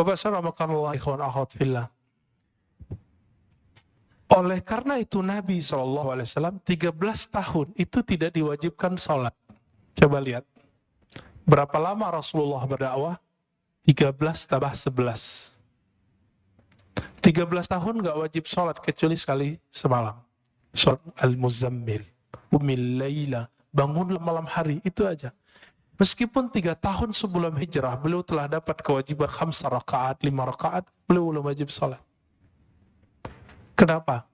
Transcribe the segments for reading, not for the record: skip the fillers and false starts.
Bapak rahimakumullah, ikhwan akhwat fillah. Oleh karena itu Nabi SAW 13 tahun itu tidak diwajibkan sholat. Coba lihat, berapa lama Rasulullah berdakwah? 13 tambah 11. 13 tahun gak wajib sholat kecuali sekali semalam. Surat Al-Muzammil. Umil Layla, bangunlah malam hari, itu aja. Meskipun 3 tahun sebelum hijrah, beliau telah dapat kewajiban 5 rakaat, 5 rakaat, beliau belum wajib sholat. Kenapa?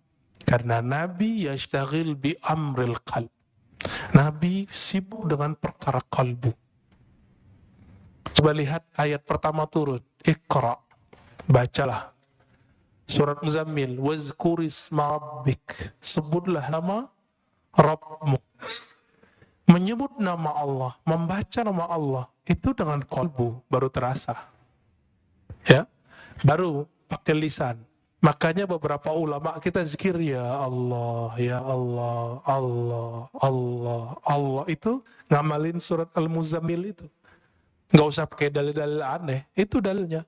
Karena Nabi yashtagil bi amril qalb. Nabi sibuk dengan perkara kalbu. Coba lihat ayat pertama turun. Iqra. Bacalah. Surat Muzammil. Wazkurisma rabbik. Sebutlah nama Rabbmu. Menyebut nama Allah, membaca nama Allah, itu dengan kalbu baru terasa. Ya, baru pakai lisan. Makanya beberapa ulama kita zikir ya Allah, ya Allah, Allah, Allah, Allah, itu ngamalin surat Al-Muzammil itu. Nggak usah pakai dalil-dalil aneh, itu dalilnya.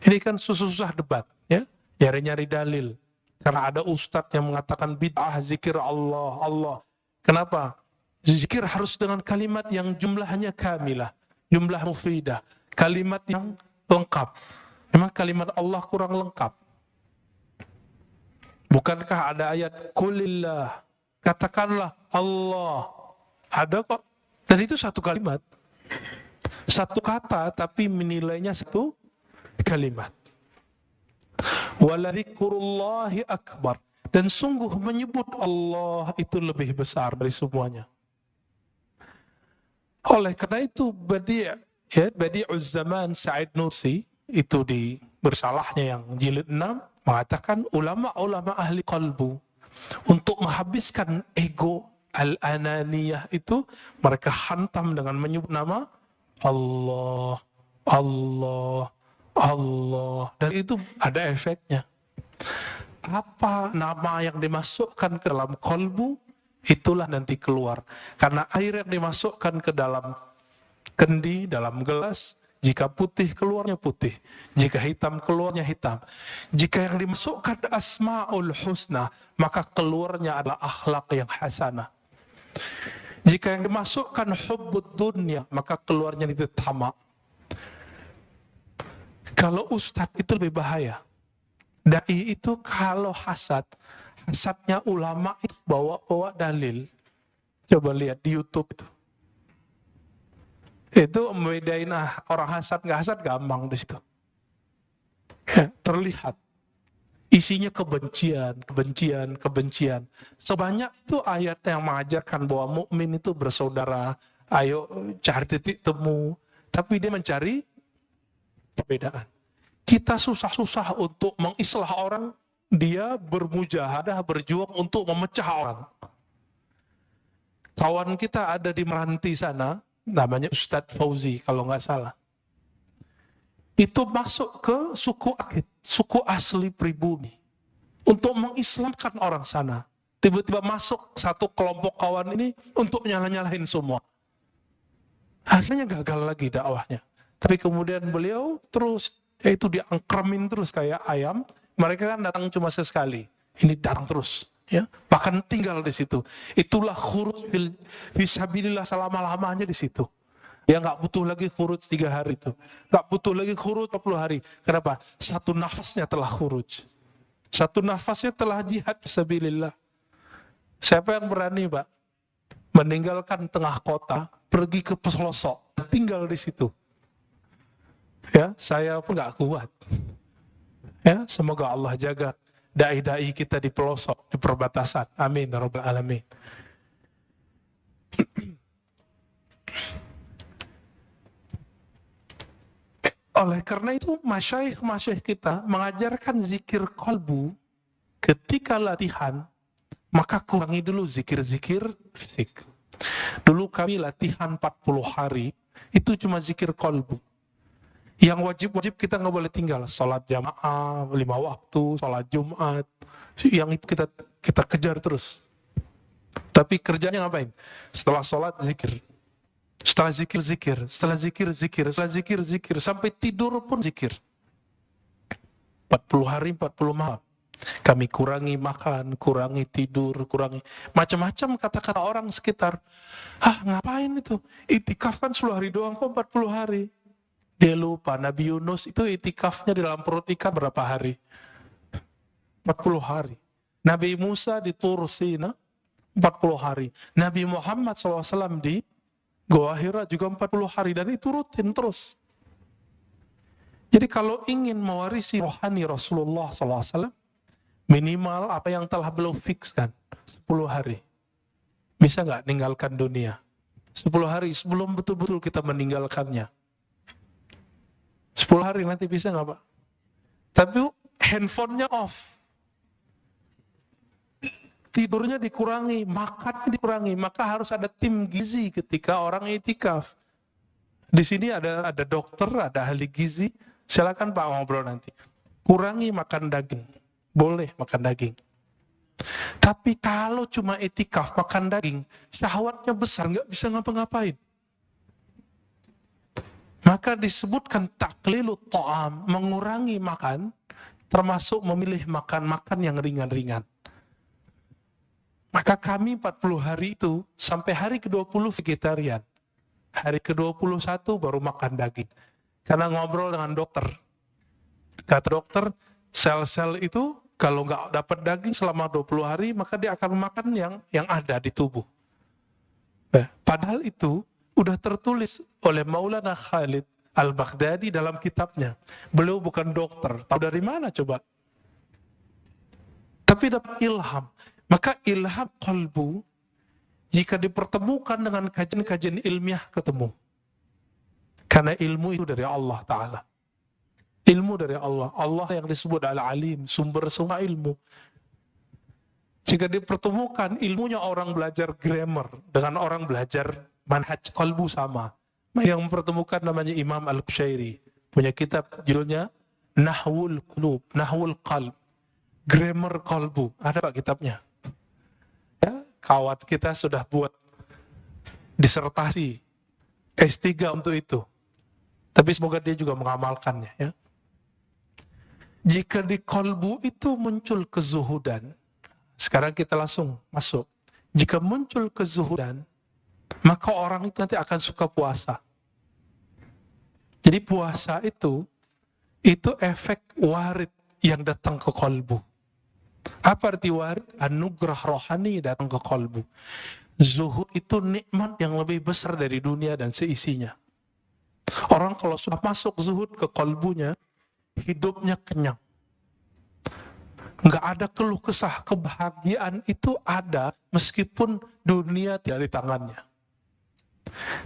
Ini kan susah-susah debat, ya, nyari-nyari dalil. Karena ada ustadz yang mengatakan bid'ah zikir Allah, Allah. Kenapa? Zikir harus dengan kalimat yang jumlahnya kamilah, jumlah mufidah, kalimat yang lengkap. Memang kalimat Allah kurang lengkap. Bukankah ada ayat kulillah, katakanlah Allah. Ada kok. Dan itu satu kalimat. Satu kata tapi menilainya satu kalimat. Waladzikrullahi akbar. Dan sungguh menyebut Allah itu lebih besar dari semuanya. Oleh karena itu Badi'uz Zaman Sa'id Nursi itu di bersalahnya yang jilid 6 mengatakan ulama-ulama ahli qalbu untuk menghabiskan ego al-ananiyah itu mereka hantam dengan menyebut nama Allah, Allah, Allah, dan itu ada efeknya. Apa nama yang dimasukkan ke dalam qalbu, itulah nanti keluar. Karena air yang dimasukkan ke dalam kendi, dalam gelas, jika putih keluarnya putih, jika hitam keluarnya hitam. Jika yang dimasukkan asma'ul husna, maka keluarnya adalah akhlak yang hasanah. Jika yang dimasukkan hubbud dunya, maka keluarnya itu tamak. Kalau ustadz itu lebih bahaya. Dai itu kalau hasadnya ulama itu bawa dalil. Coba lihat di YouTube itu. Itu membedain orang hasad nggak hasad gampang di situ. Ya, terlihat isinya kebencian, kebencian, kebencian. Sebanyak itu ayat yang mengajarkan bahwa mukmin itu bersaudara. Ayo cari titik temu. Tapi dia mencari perbedaan. Kita susah-susah untuk mengislah orang, dia bermujahadah, berjuang untuk memecah orang. Kawan kita ada di Meranti sana, namanya Ustadz Fauzi kalau nggak salah. Itu masuk ke suku Akit, suku asli pribumi, untuk mengislamkan orang sana. Tiba-tiba masuk satu kelompok kawan ini untuk nyalah-nyalahin semua. Akhirnya gagal lagi dakwahnya. Tapi kemudian beliau terus, itu diangkremin terus kayak ayam. Mereka kan datang cuma sesekali, ini datang terus, ya, bahkan tinggal di situ. Itulah khuruj fisabilillah selama-lamanya di situ. Ya nggak butuh lagi khuruj 3 hari itu, nggak butuh lagi khuruj 40 hari. Kenapa? Satu nafasnya telah khuruj, satu nafasnya telah jihad fisabilillah. Siapa yang berani, Pak, meninggalkan tengah kota, pergi ke pelosok, tinggal di situ? Ya, saya pun nggak kuat. Ya, semoga Allah jaga dai-dai kita di pelosok, di perbatasan. Amin ya rabbal alamin. Oleh karena itu, masyayikh kita mengajarkan zikir qalbu. Ketika latihan, maka kurangi dulu zikir-zikir fisik. Dulu kami latihan 40 hari, itu cuma zikir qalbu. Yang wajib-wajib kita nggak boleh tinggal. Sholat jamaah, 5 waktu, sholat Jumat. Yang itu kita kejar terus. Tapi kerjanya ngapain? Setelah sholat, zikir. Setelah zikir, zikir. Setelah zikir, zikir. Setelah zikir, zikir. Sampai tidur pun zikir. 40 hari, 40 malam. Kami kurangi makan, kurangi tidur, kurangi macam-macam kata-kata orang sekitar. Ngapain itu? Itikaf kan 10 hari doang kok 40 hari. Dia lupa, Nabi Yunus itu itikafnya di dalam perut ikan berapa hari? 40 hari. Nabi Musa di Tur Sina 40 hari. Nabi Muhammad SAW di Goa Hira juga 40 hari. Dan itu rutin terus. Jadi kalau ingin mewarisi rohani Rasulullah SAW, minimal apa yang telah beliau fikskan 10 hari. Bisa nggak ninggalkan dunia? 10 hari sebelum betul-betul kita meninggalkannya. 10 hari nanti bisa nggak Pak? Tapi handphonenya off. Tidurnya dikurangi, makannya dikurangi. Maka harus ada tim gizi ketika orang itikaf. Di sini ada dokter, ada ahli gizi. Silakan Pak ngobrol nanti. Kurangi makan daging. Boleh makan daging. Tapi kalau cuma itikaf makan daging, syahwatnya besar, nggak bisa ngapa-ngapain. Maka disebutkan taklilut ta'am, mengurangi makan, termasuk memilih makan-makan yang ringan-ringan. Maka kami 40 hari itu, sampai hari ke-20 vegetarian. Hari ke-21 baru makan daging. Karena ngobrol dengan dokter. Kata dokter, sel-sel itu kalau nggak dapat daging selama 20 hari, maka dia akan makan yang ada di tubuh. Padahal itu udah tertulis oleh Maulana Khalid Al-Baghdadi dalam kitabnya. Beliau bukan dokter. Tahu dari mana coba? Tapi dapat ilham. Maka ilham qalbu, jika dipertemukan dengan kajian-kajian ilmiah ketemu. Karena ilmu itu dari Allah Ta'ala. Ilmu dari Allah. Allah yang disebut Al-Alim, sumber semua ilmu. Jika dipertemukan ilmunya orang belajar grammar dengan orang belajar manhaj qalbu sama. Yang mempertemukan namanya Imam Al-Qushairi. Punya kitab judulnya Nahwul Qulub, Nahwul Qalb. Grammar qalbu. Ada Pak kitabnya? Ya, kawan kita sudah buat disertasi S3 untuk itu. Tapi semoga dia juga mengamalkannya ya. Jika di qalbu itu muncul kezuhudan, sekarang kita langsung masuk. Jika muncul kezuhudan, maka orang itu nanti akan suka puasa. Jadi puasa itu efek warid yang datang ke qalbu. Apa arti warid? Anugerah rohani datang ke qalbu. Zuhud itu nikmat yang lebih besar dari dunia dan seisinya. Orang kalau sudah masuk zuhud ke qalbunya, hidupnya kenyang. Nggak ada keluh kesah, kebahagiaan itu ada meskipun dunia tidak di tangannya.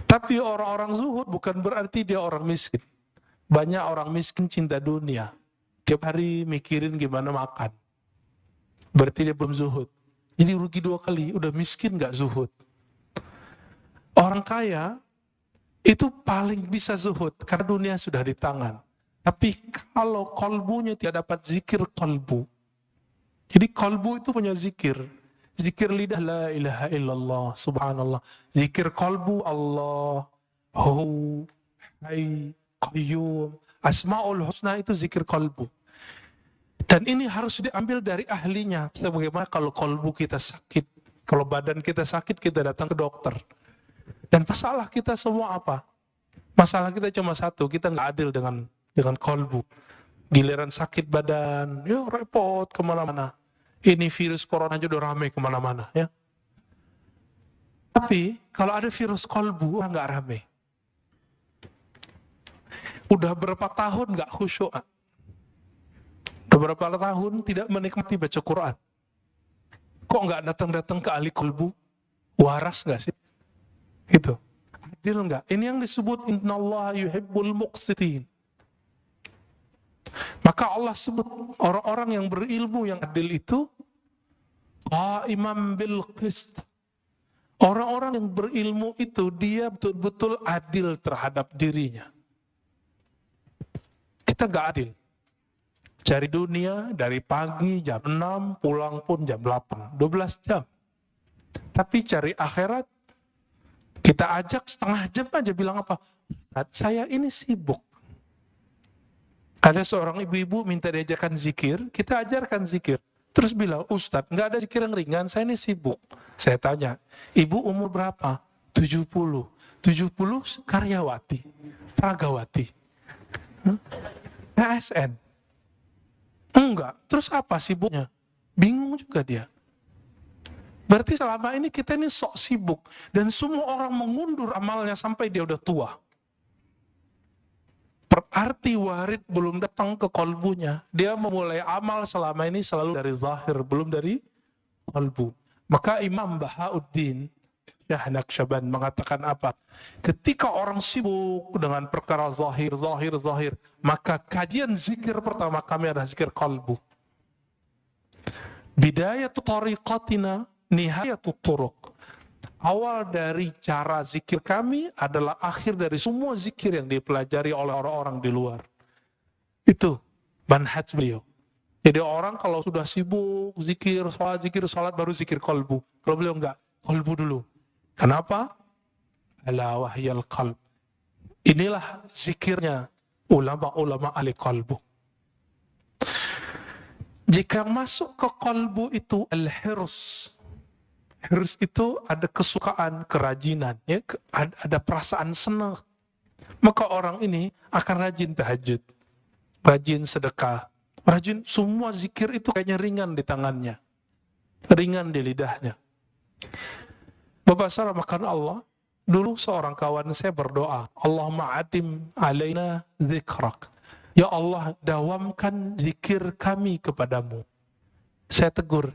Tapi orang-orang zuhud bukan berarti dia orang miskin. Banyak orang miskin cinta dunia. Tiap hari mikirin gimana makan. Berarti dia belum zuhud. Jadi rugi 2 kali, udah miskin nggak zuhud. Orang kaya itu paling bisa zuhud karena dunia sudah di tangan. Tapi kalau kolbunya tidak dapat zikir kolbu, jadi kolbu itu punya zikir. Zikir lidah la ilaha illallah, subhanallah. Zikir kolbu Allah, hu, hay, qayyum. Asma'ul husna itu zikir kolbu. Dan ini harus diambil dari ahlinya. Sebagaimana kalau kolbu kita sakit, kalau badan kita sakit, kita datang ke dokter. Dan masalah kita semua apa? Masalah kita cuma satu, kita nggak adil dengan kolbu. Giliran sakit badan, ya repot kemana-mana. Ini virus corona aja udah rame kemana-mana ya. Tapi kalau ada virus kolbu, nggak rame. Udah berapa tahun nggak khusyuk? Udah berapa tahun tidak menikmati baca Quran? Kok nggak datang-datang ke ahli kolbu? Waras nggak sih? Gitu. Adil nggak? Ini yang disebut innallaha yuhibbul muqsitin. Maka Allah sebut orang-orang yang berilmu yang adil itu qa'iman bil qist. Orang-orang yang berilmu itu dia betul-betul adil terhadap dirinya. Kita nggak adil. Cari dunia dari pagi jam 6, pulang pun jam 8, 12 jam. Tapi cari akhirat Kita ajak setengah jam aja bilang apa? Ustaz, saya ini sibuk. Ada seorang ibu-ibu minta diajarkan zikir, kita ajarkan zikir. Terus bilang, Ustadz, nggak ada zikir yang ringan, saya ini sibuk. Saya tanya, ibu umur berapa? 70. 70 karyawati, pragawati. ASN. Enggak, terus apa sibuknya? Bingung juga dia. Berarti selama ini kita ini sok sibuk. Dan semua orang mengundur amalnya sampai dia udah tua. Berarti warid belum datang ke kolbunya. Dia memulai amal selama ini selalu dari zahir, belum dari kolbu. Maka Imam Bahauddin Syah Naqsyaband mengatakan apa? Ketika orang sibuk dengan perkara zahir, maka kajian zikir pertama kami adalah zikir kolbu. Bidayatu tariqatina, nihayatu turuq. Awal dari cara zikir kami adalah akhir dari semua zikir yang dipelajari oleh orang-orang di luar. Itu manhaj beliau. Jadi orang kalau sudah sibuk zikir, salat baru zikir kolbu. Kalau beliau enggak, kolbu dulu. Kenapa? Ala wahyal qalb. Inilah zikirnya ulama-ulama ahli kolbu. Jika masuk ke kolbu itu al-hirs. Hirs itu ada kesukaan, kerajinan, ya, ada perasaan senang. Maka orang ini akan rajin tahajud, rajin sedekah, rajin semua zikir itu kayaknya ringan di tangannya, ringan di lidahnya. Bapak saudara makan Allah, dulu seorang kawan saya berdoa, Allahumma adim alaina zikrak. Ya Allah, dawamkan zikir kami kepadamu. Saya tegur,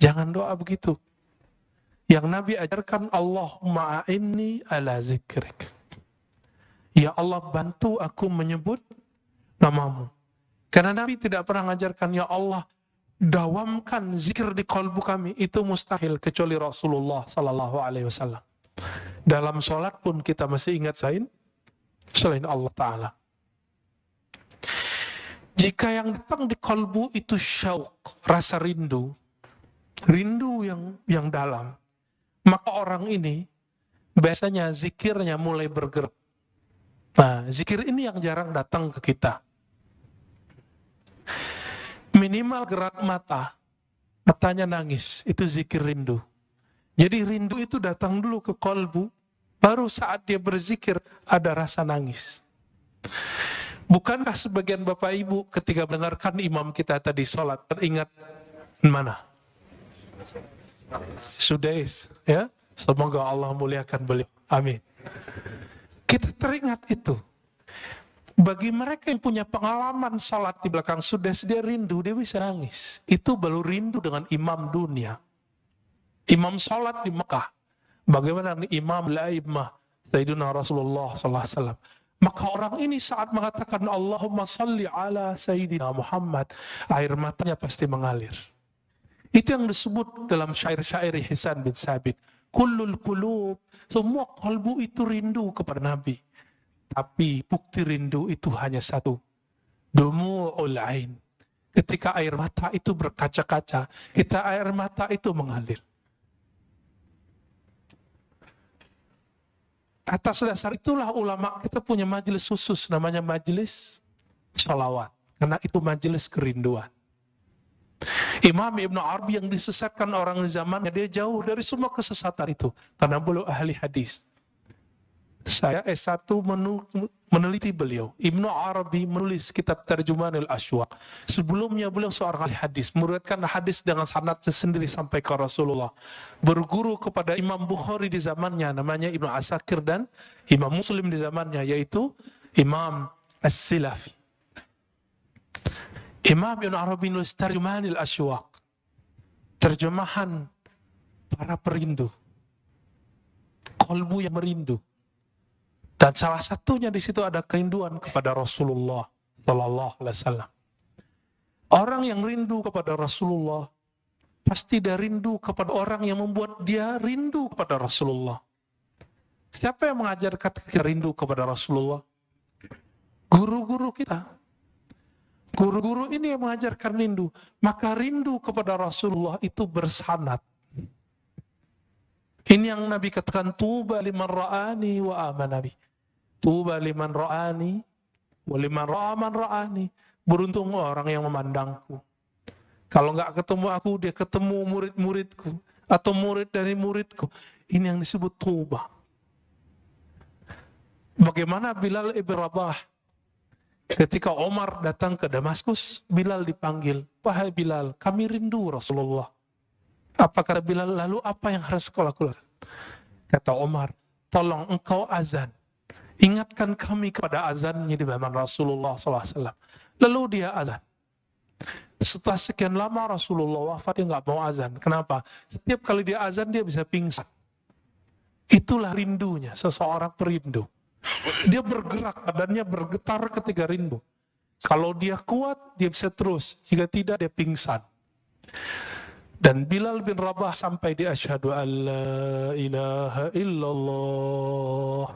jangan doa begitu. Yang Nabi ajarkan, Allahumma a'inni ala zikrik. Ya Allah, bantu aku menyebut namamu. Karena Nabi tidak pernah mengajarkan, ya Allah, dawamkan zikir di kalbu kami. Itu mustahil kecuali Rasulullah sallallahu alaihi wasallam. Dalam sholat pun kita masih ingat selain Allah Ta'ala. Jika yang datang di kalbu itu syauq, rasa rindu yang dalam, maka orang ini biasanya zikirnya mulai bergerak. Nah, zikir ini yang jarang datang ke kita. Minimal gerak matanya nangis, itu zikir rindu. Jadi rindu itu datang dulu ke kolbu, baru saat dia berzikir ada rasa nangis. Bukankah sebagian Bapak Ibu ketika mendengarkan imam kita tadi sholat, teringat mana? Sudais, ya. Semoga Allah muliakan beliau. Amin. Kita teringat itu. Bagi mereka yang punya pengalaman salat di belakang Sudais, dia rindu, dia bisa nangis. Itu baru rindu dengan imam dunia. Imam salat di Mekah. Bagaimana imam la'imah Sayyidina Rasulullah SAW. Maka orang ini saat mengatakan Allahumma salli ala Sayyidina Muhammad, air matanya pasti mengalir. Itu yang disebut dalam syair-syair Hisan bin Sabit. Kullul qulub, semua kalbu itu rindu kepada Nabi. Tapi bukti rindu itu hanya satu. Dumu'ul ain. Ketika air mata itu berkaca-kaca, air mata itu mengalir. Atas dasar itulah ulama kita punya majelis khusus, namanya majelis sholawat. Karena itu majelis kerinduan. Imam Ibn Arabi yang disesatkan orang di zamannya, dia jauh dari semua kesesatan itu. Karena beliau ahli hadis. Saya S1 meneliti beliau. Ibn Arabi menulis kitab Tarjumanul Ashwaq. Sebelumnya beliau seorang ahli hadis. Meriwayatkan hadis dengan sanadnya sendiri sampai ke Rasulullah. Berguru kepada Imam Bukhari di zamannya, namanya Ibn Asakir, dan Imam Muslim di zamannya, yaitu Imam As-Silafi. Imam Ibn Arabi nulis Tarjumanul Ashwaq, terjemahan para perindu, kalbu yang merindu, dan salah satunya di situ ada kerinduan kepada Rasulullah Sallallahu Alaihi Wasallam. Orang yang rindu kepada Rasulullah pasti dia rindu kepada orang yang membuat dia rindu kepada Rasulullah. Siapa yang mengajarkan kita rindu kepada Rasulullah? Guru-guru kita. Guru-guru ini yang mengajarkan rindu. Maka rindu kepada Rasulullah itu bersanad. Ini yang Nabi katakan, tuba liman ra'ani wa amana bi. Tuba liman ra'ani wa liman ra'aman ra'ani. Beruntung orang yang memandangku. Kalau nggak ketemu aku, dia ketemu murid-muridku atau murid dari muridku. Ini yang disebut tuba. Bagaimana Bilal ibn Rabah ketika Omar datang ke Damaskus, Bilal dipanggil, wahai Bilal, kami rindu Rasulullah. Apa kata Bilal? Lalu apa yang harus kau lakukan? Kata Omar, tolong engkau azan. Ingatkan kami kepada azannya di zaman Rasulullah SAW. Lalu dia azan. Setelah sekian lama Rasulullah wafat, dia nggak mau azan. Kenapa? Setiap kali dia azan, dia bisa pingsan. Itulah rindunya, seseorang perindu. Dia bergerak, badannya bergetar ketika rindu. Kalau dia kuat, dia bisa terus. Jika tidak, dia pingsan. Dan Bilal bin Rabah sampai di asyhadu an la ilaha illallah.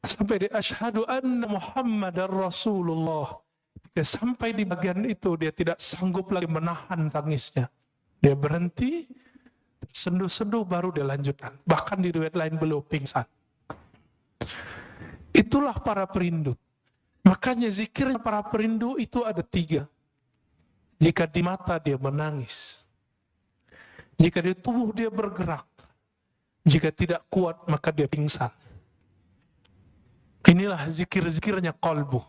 Sampai di asyhadu anna Muhammadar Rasulullah. Ketika sampai di bagian itu, dia tidak sanggup lagi menahan tangisnya. Dia berhenti, sendu-sendu baru dia lanjutkan. Bahkan di riwayat lain beliau pingsan. Itulah para perindu. Makanya zikirnya para perindu itu ada 3. Jika di mata dia menangis, jika di tubuh dia bergerak, jika tidak kuat maka dia pingsan. Inilah zikir-zikirnya qalbu.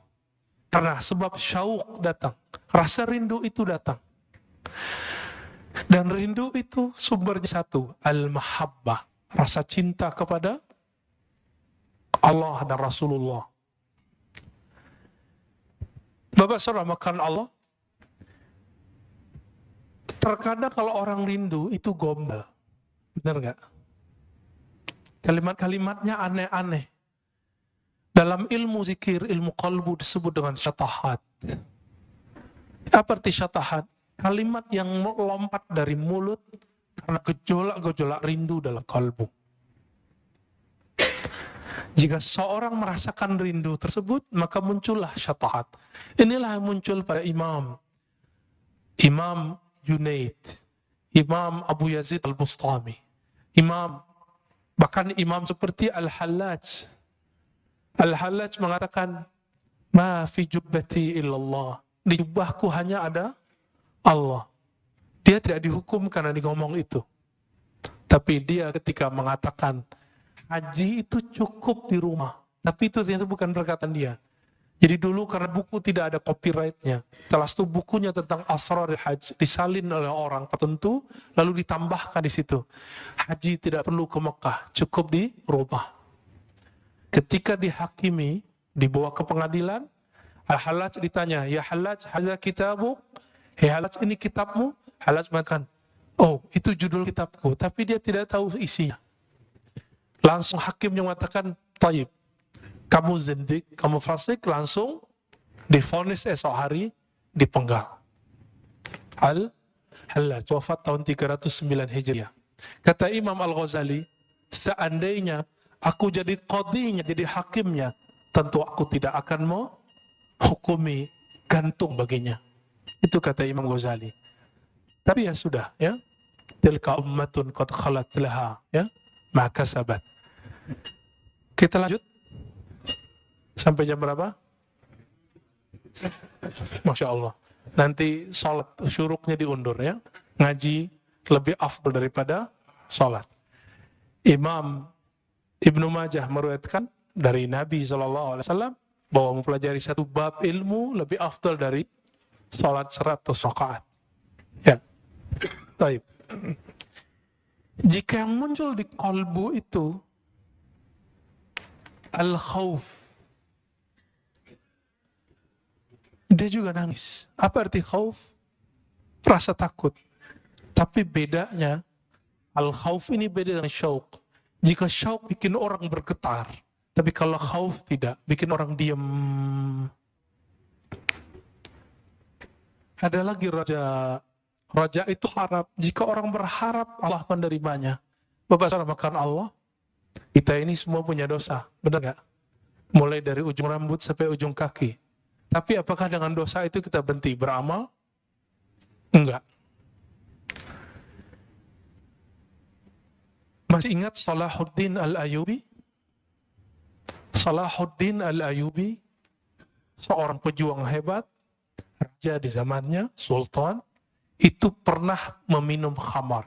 Karena sebab syauq datang, rasa rindu itu datang. Dan rindu itu sumbernya satu, al-mahabbah, rasa cinta kepada Allah dan Rasulullah. Bapak saudara makan Allah, terkadang kalau orang rindu itu gombal. Benar nggak? Kalimat-kalimatnya aneh-aneh. Dalam ilmu zikir, ilmu qalbu disebut dengan syatahat. Apa arti syatahat? Kalimat yang melompat dari mulut karena gejolak-gejolak rindu dalam kalbu. Jika seseorang merasakan rindu tersebut, maka muncullah syatahat. Inilah yang muncul pada Imam Junaid, Imam Abu Yazid Al-Bustami, bahkan imam seperti Al-Hallaj. Al-Hallaj mengatakan, ma fi jubbati illallah. Di jubahku hanya ada Allah. Dia tidak dihukum karena ngomong itu. Tapi dia ketika mengatakan, haji itu cukup di rumah. Tapi itu ternyata bukan perkataan dia. Jadi dulu karena buku tidak ada copyright-nya, setelah itu bukunya tentang Asrarul Hajj disalin oleh orang tertentu, lalu ditambahkan di situ. Haji tidak perlu ke Mekah, cukup di rumah. Ketika dihakimi, dibawa ke pengadilan, Al-Hallaj ditanya, ya Hallaj, haza kitabuk? Hei Hallaj, ini kitabmu? Hallaj mengatakan, oh itu judul kitabku, tapi dia tidak tahu isinya. Langsung hakimnya mengatakan, taib. Kamu zindik, kamu fasik, langsung divonis esok hari dipenggal. Al-Hallaj wafat tahun 309 Hijriah. Kata Imam Al-Ghazali, seandainya aku jadi qadhinya, jadi hakimnya, tentu aku tidak akan mau hukumi gantung baginya. Itu kata Imam Ghazali. Tapi ya sudah, ya. Tilka ummatun qad khalat laha, ya, ma kasabat. Kita lanjut. Sampai jam berapa? Masya Allah. Nanti sholat syuruknya diundur ya. Ngaji lebih afdal daripada sholat. Imam Ibnu Majah meriwayatkan dari Nabi SAW bahwa mempelajari satu bab ilmu lebih afdal dari sholat 100 rakaat. Ya. Baik. Jika yang muncul di qalbu itu al-khawf, dia juga nangis. Apa arti khauf? Rasa takut. Tapi bedanya, al-khauf ini beda dengan syauq. Jika syauq bikin orang bergetar, tapi kalau khauf tidak, bikin orang diam. Ada lagi raja. Raja itu harap. Jika orang berharap, Allah menerimanya. Bapak saudara makan Allah, kita ini semua punya dosa. Benar nggak? Mulai dari ujung rambut sampai ujung kaki. Tapi apakah dengan dosa itu kita berhenti beramal? Enggak. Masih ingat Salahuddin Al-Ayyubi? Salahuddin Al-Ayyubi, seorang pejuang hebat, raja di zamannya, sultan, itu pernah meminum khamar.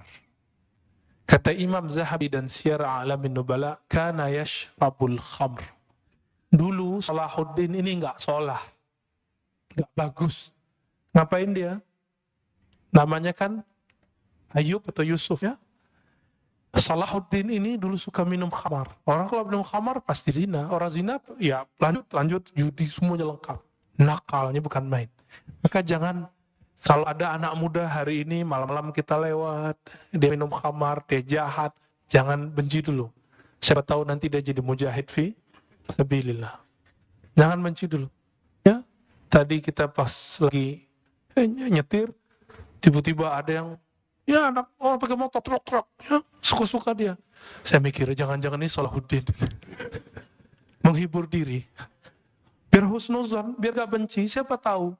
Kata Imam Zahabi dan Siyar A'lamin Nubala, kana yashrabul khamr. Dulu Salahuddin ini enggak sholah, enggak bagus. Ngapain dia? Namanya kan Ayub atau Yusuf ya. Salahuddin ini dulu suka minum khamar. Orang kalau minum khamar pasti zina. Orang zina ya lanjut judi semuanya lengkap. Nakalnya bukan main. Maka jangan, kalau ada anak muda hari ini malam-malam kita lewat, dia minum khamar, dia jahat, jangan benci dulu. Siapa tahu nanti dia jadi mujahid fi sabilillah. Jangan benci dulu. Ya, tadi kita pas lagi nyetir, tiba-tiba ada yang ya anak orang pakai motor truk, ya suka-suka dia. Saya mikir jangan-jangan ini Salahuddin menghibur diri. Biar husnuzan, biar gak benci, siapa tahu.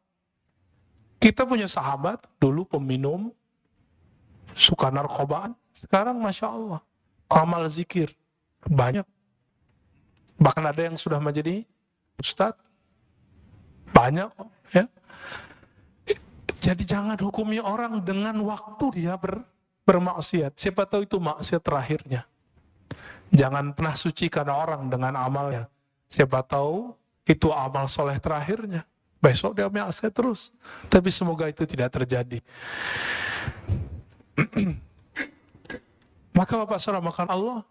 Kita punya sahabat dulu peminum, suka narkobaan, sekarang Masya Allah amal zikir banyak. Bahkan ada yang sudah menjadi ustadz, banyak ya. Jadi jangan hukumi orang dengan waktu dia bermaksiat. Siapa tahu itu maksiat terakhirnya. Jangan pernah sucikan orang dengan amalnya. Siapa tahu itu amal soleh terakhirnya. Besok dia maksiat terus. Tapi semoga itu tidak terjadi. Maka Bapak Saudara makan Allah,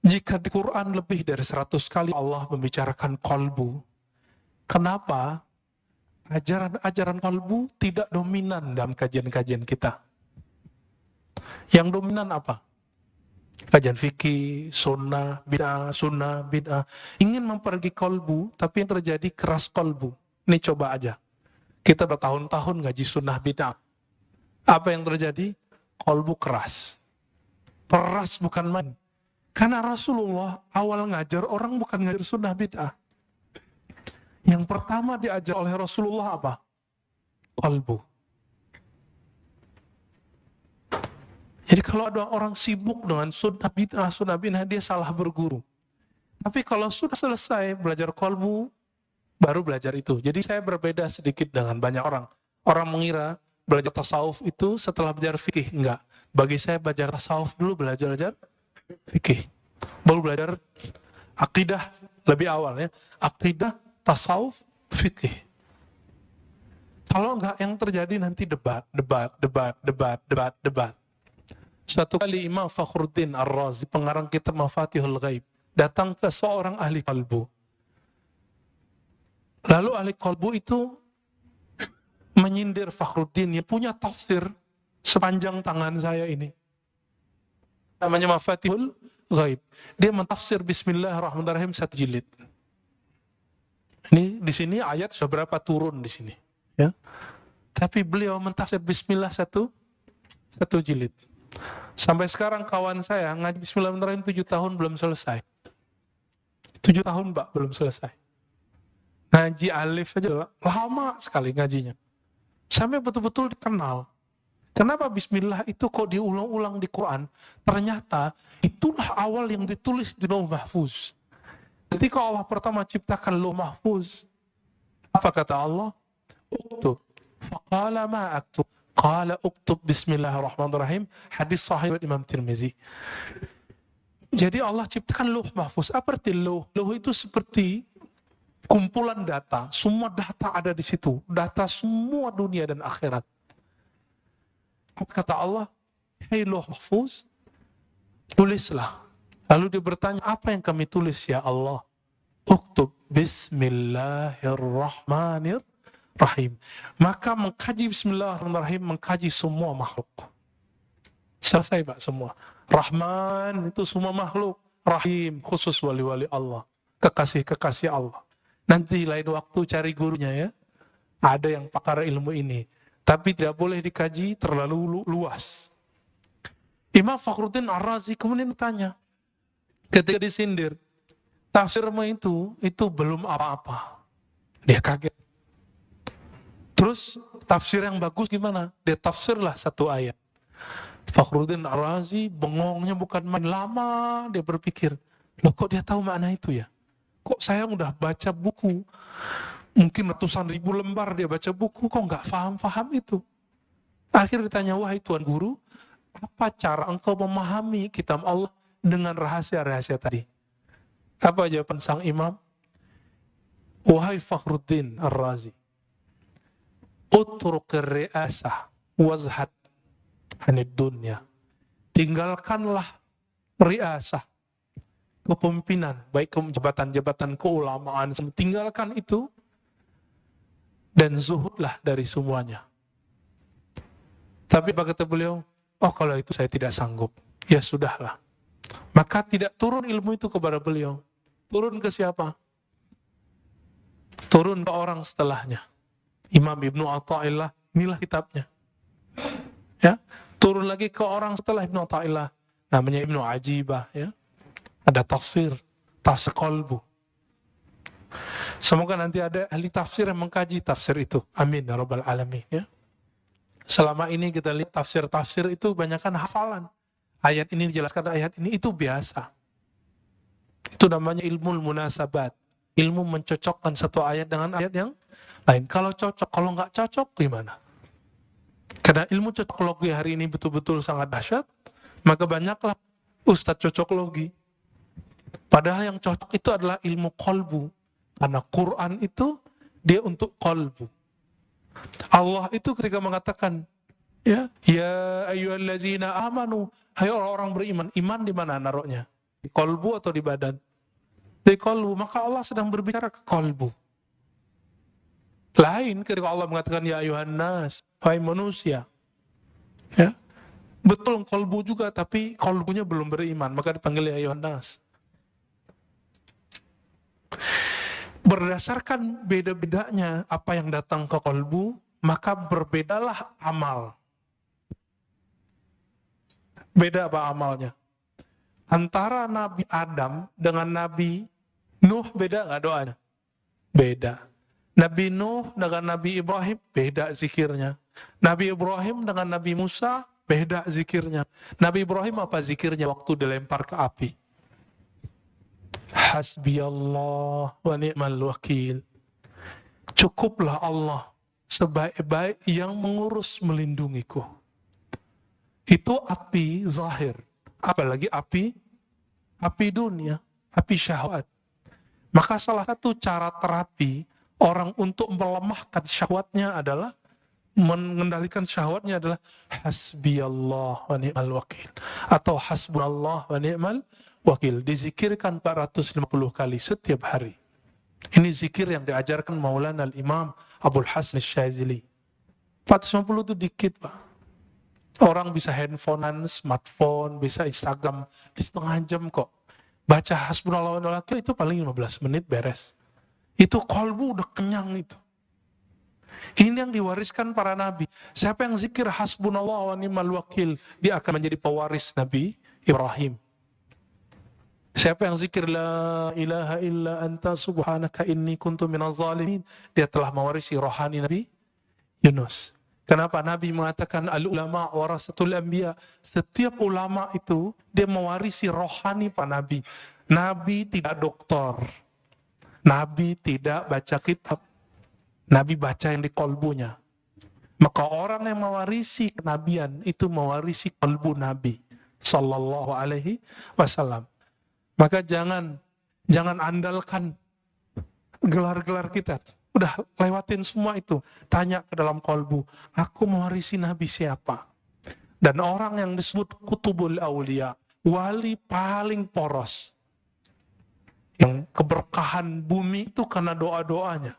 jika di Quran lebih dari 100 kali Allah membicarakan qalbu, kenapa ajaran kalbu tidak dominan dalam kajian-kajian kita? Yang dominan apa? Kajian fikih, sunnah, bid'ah. Ingin mempergi kalbu, tapi yang terjadi keras kalbu. Ini coba aja. Kita bertahun-tahun ngaji sunnah bid'ah. Apa yang terjadi? Kalbu keras. Keras bukan main. Karena Rasulullah awal ngajar orang bukan ngajar sunnah bid'ah. Yang pertama diajar oleh Rasulullah apa? Qalbu. Jadi kalau ada orang sibuk dengan sunnah bid'ah, dia salah berguru. Tapi kalau sudah selesai belajar qalbu, baru belajar itu. Jadi saya berbeda sedikit dengan banyak orang. Orang mengira belajar tasawuf itu setelah belajar fikih. Enggak. Bagi saya belajar tasawuf dulu, belajar fikih. Baru belajar akidah lebih awal ya. Akidah, tasawuf, fikih. Kalau enggak, yang terjadi nanti debat. Suatu kali Imam Fakhruddin Ar-Razi, pengarang kitab Mafatihul Ghaib, datang ke seorang ahli qalbu. Lalu ahli qalbu itu menyindir Fakhruddin yang punya tafsir sepanjang tangan saya ini. Namanya Mafatihul Ghaib. Dia mentafsir Bismillahirrahmanirrahim 1 jilid. Ini di sini ayat sudah berapa turun di sini, ya. Tapi beliau mentafsir Bismillah satu jilid. Sampai sekarang kawan saya ngaji Bismillahirrahmanirrahim 7 tahun belum selesai. 7 tahun Mbak belum selesai. Ngaji alif aja lama sekali ngajinya. Sampai betul-betul dikenal. Kenapa Bismillah itu kok diulang-ulang di Quran? Ternyata itulah awal yang ditulis di Lauh Mahfuz. Ketika Allah pertama ciptakan Lauh Mahfuz, apa kata Allah? Uktub. Faqala ma aktub. Qala uktub Bismillahirrahmanirrahim. Hadis sahih Imam Tirmizi. Jadi Allah ciptakan Lauh Mahfuz. Apa arti Lauh? Lauh itu seperti kumpulan data. Semua data ada di situ. Data semua dunia dan akhirat. Apa kata Allah? Hei Lauh Mahfuz, tulislah. Lalu dia bertanya, apa yang kami tulis ya Allah? Uktub Bismillahirrahmanirrahim. Maka mengkaji Bismillahirrahmanirrahim, mengkaji semua makhluk. Selesai Pak semua. Rahman itu semua makhluk. Rahim khusus wali-wali Allah. Kekasih-kekasih Allah. Nanti lain waktu cari gurunya ya. Ada yang pakar ilmu ini. Tapi tidak boleh dikaji terlalu luas. Imam Fakhruddin Ar-Razi kemudian bertanya, ketika disindir, tafsirmu itu belum apa-apa. Dia kaget. Terus tafsir yang bagus gimana? Dia tafsirlah 1 ayat. Fakhruddin Ar-Razi bengongnya bukan main, lama dia berpikir, loh kok dia tahu makna itu ya? Kok saya udah baca buku, mungkin ratusan ribu lembar dia baca buku, kok nggak paham itu? Akhirnya ditanya, wahai Tuan Guru, apa cara engkau memahami kitab Allah dengan rahasia-rahasia tadi? Apa jawaban sang imam? Wahai Fakhruddin Ar-Razi, utruk ri'asah wazhad anid dunya. Tinggalkanlah riasah, kepemimpinan, baik jabatan-jabatan keulamaan, tinggalkan itu dan zuhudlah dari semuanya. Tapi apa kata beliau? Oh, kalau itu saya tidak sanggup. Ya sudahlah. Maka tidak turun ilmu itu kepada beliau. Turun ke siapa? Turun ke orang setelahnya. Imam Ibnu Athaillah, inilah kitabnya. Ya, turun lagi ke orang setelah Ibnu Athaillah, namanya Ibnu Ajibah, ya. Ada tafsir qalbu. Semoga nanti ada ahli tafsir yang mengkaji tafsir itu. Amin ya rabbal alamin, ya. Selama ini kita lihat tafsir itu banyakkan hafalan. Ayat ini dijelaskan ayat ini, itu biasa. Itu namanya ilmu munasabat. Ilmu mencocokkan satu ayat dengan ayat yang lain. Kalau cocok, kalau nggak cocok gimana? Karena ilmu cocokologi hari ini betul-betul sangat dahsyat, maka banyaklah ustadz cocokologi. Padahal yang cocok itu adalah ilmu qalbu. Karena Quran itu dia untuk qalbu. Allah itu ketika mengatakan, ya ayyuhallazina amanu, hai orang-orang beriman, iman di mana naruhnya? Di qalbu atau di badan? Di qalbu. Maka Allah sedang berbicara ke qalbu. Lain ketika Allah mengatakan ya ayuhan nas, hai manusia. Ya. Betul qalbu juga, tapi qalbunya belum beriman, maka dipanggil ya ayuhan nas. Berdasarkan beda-bedanya apa yang datang ke qalbu, maka berbedalah amal. Beda apa amalnya? Antara Nabi Adam dengan Nabi Nuh beda nggak doanya? Beda. Nabi Nuh dengan Nabi Ibrahim beda zikirnya. Nabi Ibrahim dengan Nabi Musa beda zikirnya. Nabi Ibrahim apa zikirnya waktu dilempar ke api? Hasbiyallah wa ni'mal wakil. Cukuplah Allah sebaik-baik yang mengurus melindungiku. Itu api zahir. Apalagi api dunia, api syahwat. Maka salah satu cara terapi orang untuk melemahkan syahwatnya adalah, mengendalikan syahwatnya adalah hasbiyallah wa ni'mal wakil. Atau hasbunallah wa ni'mal wakil. Dizikirkan 450 kali setiap hari. Ini zikir yang diajarkan Maulana al-Imam Abul Hasan Syazili. 450 itu dikit, Pak. Orang bisa handphonean, smartphone, bisa Instagram di setengah jam kok. Baca hasbunallah wa ni'mal wakil itu paling 15 menit beres. Itu qalbu udah kenyang itu. Ini yang diwariskan para nabi. Siapa yang zikir hasbunallah wa ni'mal wakil, dia akan menjadi pewaris Nabi Ibrahim. Siapa yang zikir la ilaha illa anta subhanaka inni kuntu minaz zalimin, dia telah mewarisi rohani Nabi Yunus. Kenapa Nabi mengatakan al-ulama warasatul anbiya? Setiap ulama itu dia mewarisi rohani para nabi. Nabi tidak doktor. Nabi tidak baca kitab. Nabi baca yang di kolbunya. Maka orang yang mewarisi kenabian itu mewarisi kolbu Nabi sallallahu alaihi wasallam. Maka jangan andalkan gelar-gelar kita. Udah lewatin semua itu. Tanya ke dalam kolbu, aku mewarisi Nabi siapa? Dan orang yang disebut kutubul awliya, wali paling poros, yang keberkahan bumi itu karena doa-doanya.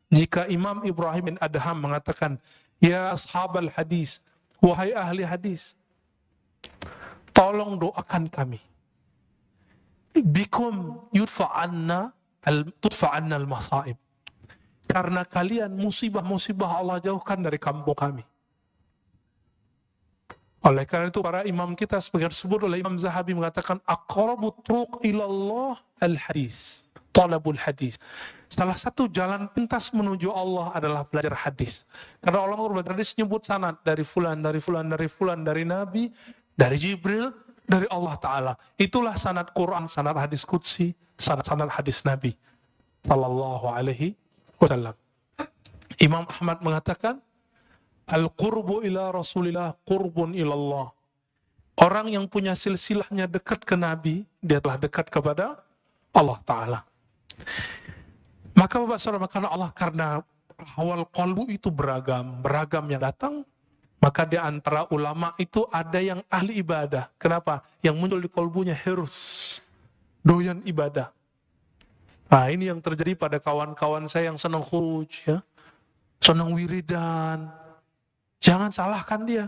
Jika Imam Ibrahim bin Adham mengatakan, ya ashabal hadis, wahai ahli hadis, tolong doakan kami. Bikum tudfa'anna al-masaib. Karena kalian musibah-musibah Allah jauhkan dari kampung kami. Oleh karena itu para imam kita sebagai disebut oleh Imam Zahabi mengatakan aqrabu turuq ilallah al-hadis, talabul hadis. Salah satu jalan pintas menuju Allah adalah belajar hadis. Karena Allah belajar hadis nyebut sanad dari fulan, dari fulan, dari fulan, dari Nabi, dari Jibril, dari Allah Ta'ala. Itulah sanad Quran, sanad hadis Qudsi, sanad hadis Nabi Sallallahu Alaihi Wasallam. Imam Ahmad mengatakan, Al-qurbu ila Rasulillah, qurbun ilallah. Orang yang punya silsilahnya dekat ke Nabi, dia telah dekat kepada Allah Ta'ala. Maka Bapak Saudara, karena awal qalbu itu beragam yang datang, maka di antara ulama itu ada yang ahli ibadah. Kenapa? Yang muncul di qalbunya hirs, doyan ibadah. Nah, ini yang terjadi pada kawan-kawan saya yang senang khuruj, ya, senang wiridan. Jangan salahkan dia.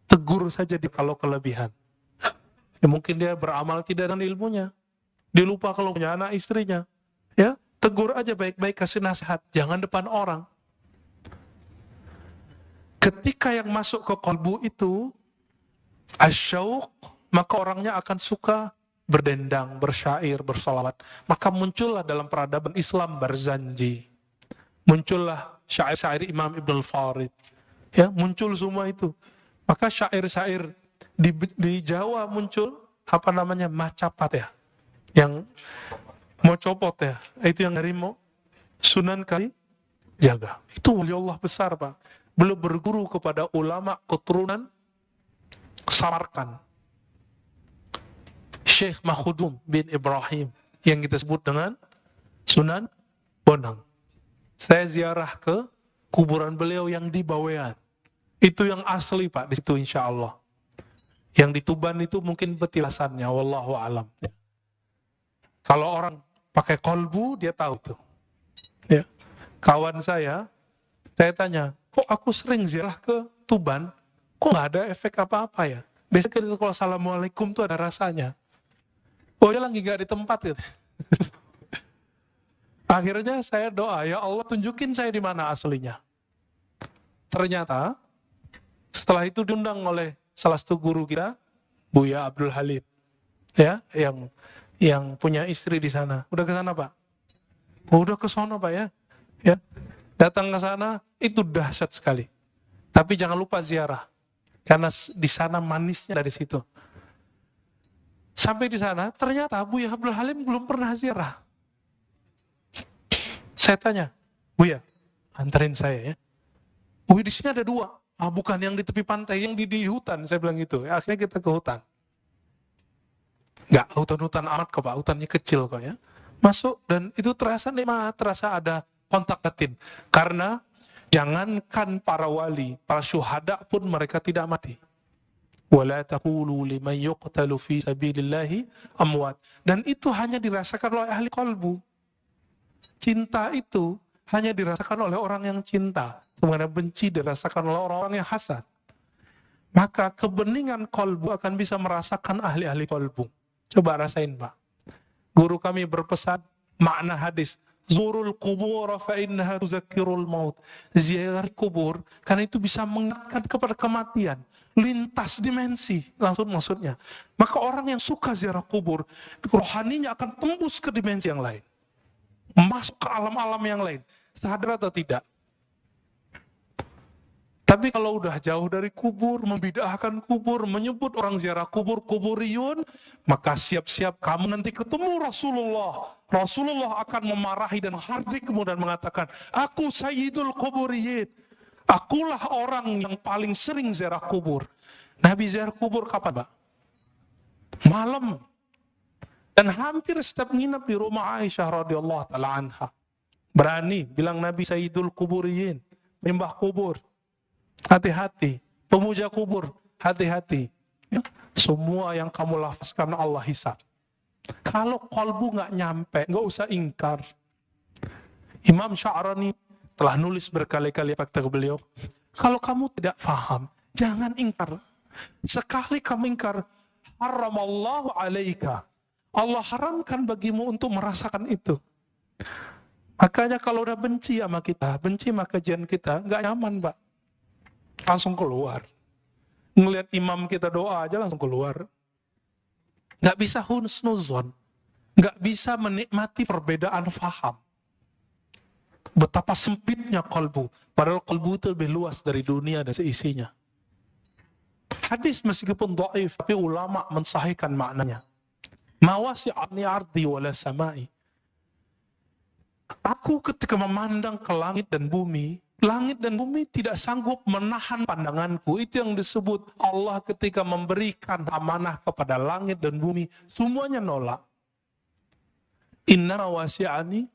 Tegur saja dia kalau kelebihan. Ya, mungkin dia beramal tidak dengan ilmunya. Dia lupa kalau punya anak istrinya. Ya, tegur aja baik-baik, kasih nasihat. Jangan depan orang. Ketika yang masuk ke qalbu itu asyauq, maka orangnya akan suka berdendang, bersyair, bersolawat. Maka muncullah dalam peradaban Islam Barzanji. Muncullah syair-syair Imam Ibn al-Farid. Ya, muncul semua itu. Maka syair-syair di Jawa muncul Macapat, ya, yang mau copot, ya, itu yang dari Sunan Kalijaga. Itu wali Allah besar, Pak. Beliau berguru kepada ulama keturunan Samarkand, Syekh Mahudum bin Ibrahim, yang kita sebut dengan Sunan Bonang. Saya ziarah ke kuburan beliau yang di Bawean. Itu yang asli, Pak, di situ insya Allah. Yang di Tuban itu mungkin petilasannya, wallahu alam. Ya. Kalau orang pakai kolbu, dia tahu tuh. Ya. Kawan saya tanya, kok aku sering ziarah ke Tuban, kok nggak ada efek apa-apa ya? Biasanya kita kalau assalamualaikum tuh ada rasanya. Oh, dia lagi nggak di tempat gitu. Akhirnya saya doa, ya Allah tunjukin saya di mana aslinya. Ternyata setelah itu diundang oleh salah satu guru kita, Buya Abdul Halim, ya, yang punya istri di sana. Udah ke sana, Pak? Udah ke sana, Pak, ya. Ya. Datang ke sana itu dahsyat sekali. Tapi jangan lupa ziarah. Karena di sana manisnya dari situ. Sampai di sana ternyata Buya Abdul Halim belum pernah ziarah. Saya tanya, Buya, anterin saya, ya. Di sini ada 2. Bukan yang di tepi pantai, yang di hutan, saya bilang gitu. Ya, akhirnya kita ke hutan. Enggak, hutan-hutan amat kok, Pak, hutannya kecil kok, ya. Masuk dan itu terasa nikmat, terasa ada kontak batin. Karena jangankan para wali, para syuhada pun mereka tidak mati. Wala taqulu liman yuqtalu fi sabilillahi amwat. Dan itu hanya dirasakan oleh ahli qalbu. Cinta itu hanya dirasakan oleh orang yang cinta. Sebenarnya benci dirasakan oleh orang-orang yang hasad. Maka kebeningan kolbu akan bisa merasakan ahli-ahli kolbu. Coba rasain, Pak. Guru kami berpesan makna hadis, Zurul kubur fa innaha tuzakkirul maut. Ziarah kubur karena itu bisa mengingatkan kepada kematian. Lintas dimensi, langsung maksudnya. Maka orang yang suka ziarah kubur, rohaninya akan tembus ke dimensi yang lain. Masuk ke alam-alam yang lain. Sadar atau tidak? Tapi kalau udah jauh dari kubur, membid'ahkan kubur, menyebut orang ziarah kubur, kuburiyun, maka siap-siap kamu nanti ketemu Rasulullah. Rasulullah akan memarahi dan hardik kemudian mengatakan, aku sayyidul kuburiyin. Akulah orang yang paling sering ziarah kubur. Nabi ziarah kubur kapan, Pak? Malam. Dan hampir setiap nginap di rumah Aisyah radhiyallahu ta'ala anha. Berani bilang Nabi sayyidul kuburiyin, menyembah kubur. Hati-hati, pemuja kubur, hati-hati. Ya, semua yang kamu lafazkan Allah hisab. Kalau kolbu nggak nyampe, nggak usah ingkar. Imam Sya'rani telah nulis berkali-kali fakta beliau. Kalau kamu tidak paham, jangan ingkar. Sekali kamu ingkar, haramallahu alaika. Allah haramkan bagimu untuk merasakan itu. Makanya kalau udah benci sama kita, benci sama kajian kita, nggak nyaman, Pak. Langsung keluar. Ngelihat imam kita doa aja langsung keluar. Nggak bisa husnuzon. Nggak bisa menikmati perbedaan faham. Betapa sempitnya kalbu. Padahal kalbu itu lebih luas dari dunia dan seisinya. Hadis meskipun dhaif, tapi ulama mensahihkan maknanya. Ma wasi'ani ardi wala samai. Aku ketika memandang ke langit dan bumi tidak sanggup menahan pandanganku. Itu yang disebut Allah ketika memberikan amanah kepada langit dan bumi, semuanya nolak. Inna wasi'ani,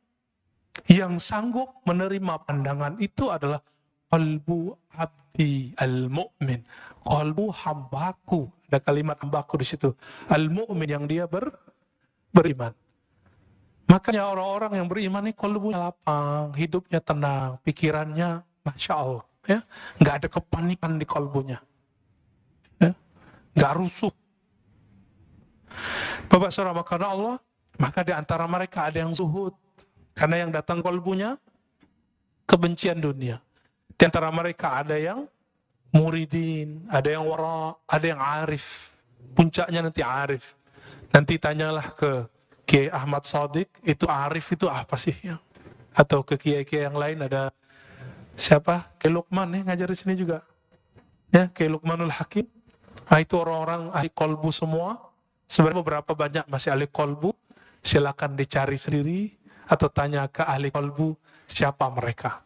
yang sanggup menerima pandangan itu adalah qalbu abdi al-mu'min, qalbu hambaku. Ada kalimat hambaku di situ, al-mu'min, yang dia beriman. Makanya orang-orang yang beriman ini qalbunya lapang, hidupnya tenang, pikirannya Masya Allah, ya, nggak ada kepanikan di qalbunya, ya, nggak rusuh. Bapak saudara, karena Allah, maka di antara mereka ada yang zuhud, karena yang datang qalbunya kebencian dunia. Di antara mereka ada yang muridin, ada yang wara, ada yang arif. Puncaknya nanti arif. Nanti tanyalah ke Kiai Ahmad Shadiq, itu arif itu apa sih? Ya? Atau ke kiai-kiai yang lain, ada siapa? Kiai Luqman ya, ngajar di sini juga. Ya, Kiai Luqmanul Hakim. Nah, itu orang-orang ahli kolbu semua. Sebenarnya beberapa banyak masih ahli kolbu. Silakan dicari sendiri atau tanya ke ahli kolbu siapa mereka.